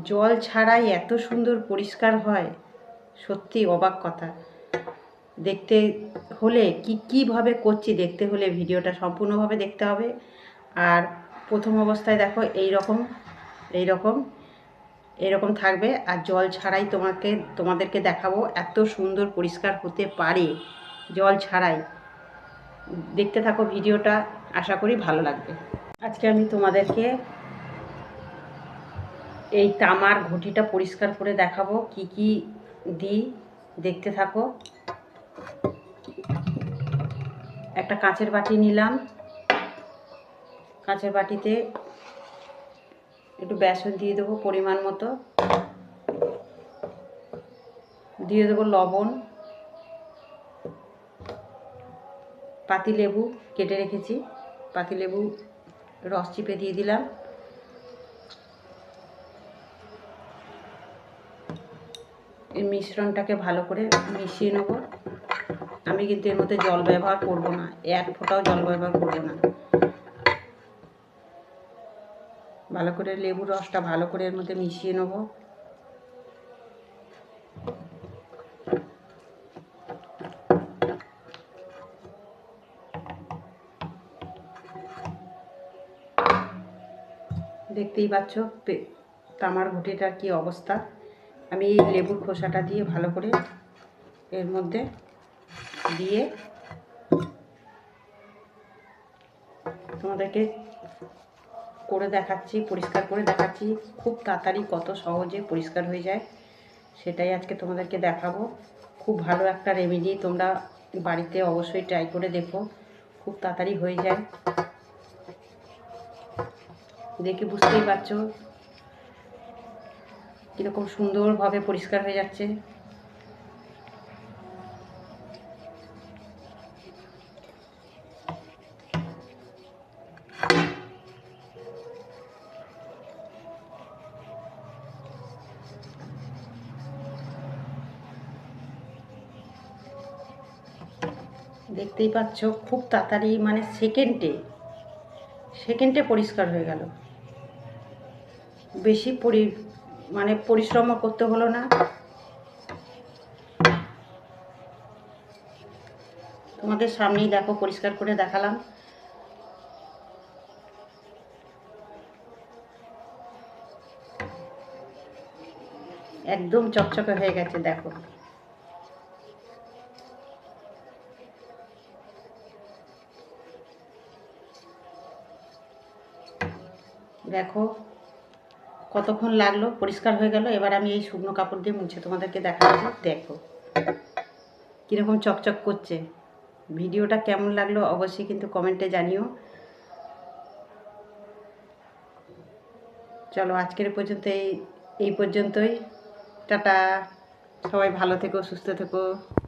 জল ছাড়াই এত সুন্দর পরিষ্কার হয়, সত্যি অবাক কথা। দেখতে হলে কীভাবে করছি দেখতে হলে ভিডিওটা সম্পূর্ণভাবে দেখতে হবে। আর প্রথম অবস্থায় দেখো এইরকম থাকবে, আর জল ছাড়াই তোমাদেরকে দেখাবো এত সুন্দর পরিষ্কার হতে পারে জল ছাড়াই। দেখতে থাকো ভিডিওটা, আশা করি ভালো লাগবে। আজকে আমি তোমাদেরকে এই তামার ঘটিটা পরিষ্কার করে দেখাবো কি কি দিই, দেখতে থাকো। একটা কাঁচের বাটি নিলাম, কাঁচের বাটিতে একটু বেসন দিয়ে দেবো পরিমাণ মতো, দিয়ে দেবো লবণ, পাতিলেবু কেটে রেখেছি, পাতিলেবু রস চিপে দিয়ে দিলাম, এই মিশ্রণটাকে ভালো করে মিশিয়ে নেব। আমি কিন্তু এর মধ্যে জল ব্যবহার করব না, এক ফোঁটাও জল ব্যবহার করব না। ভালো করে লেবুর রসটা ভালো করে এর মধ্যে মিশিয়ে নেব। দেখতেই পাচ্ছ তামার ঘটিটার কি অবস্থা। আমি এই লেবুর খোসাটা দিয়ে ভালো করে এর মধ্যে দিয়ে তোমাদেরকে করে দেখাচ্ছি, পরিষ্কার করে দেখাচ্ছি। খুব তাড়াতাড়ি কত সহজে পরিষ্কার হয়ে যায় সেটাই আজকে তোমাদেরকে দেখাবো। খুব ভালো একটা রেমেডি, তোমরা বাড়িতে অবশ্যই ট্রাই করে দেখো, খুব তাড়াতাড়ি হয়ে যায়। দেখে বুঝতেই পারছো কীরকম সুন্দরভাবে পরিষ্কার হয়ে যাচ্ছে। দেখতেই পাচ্ছ খুব তাড়াতাড়ি, মানে সেকেন্ডে পরিষ্কার হয়ে গেল। বেশি পরিশ্রমও করতে হলো না। তোমাদের সামনেই দেখো পরিষ্কার করে দেখালাম। একদম চকচকে হয়ে গেছে দেখো। দেখো কতক্ষণ লাগলো, পরিষ্কার হয়ে গেল। এবার আমি এই শুকনো কাপড় দিয়ে মুছে তোমাদেরকে দেখাচ্ছি। দেখো কীরকম চকচক করছে। ভিডিওটা কেমন লাগলো অবশ্যই কিন্তু কমেন্টে জানিও। চলো আজকের পর্যন্ত এই পর্যন্তই। টাটা, সবাই ভালো থেকো, সুস্থ থেকো।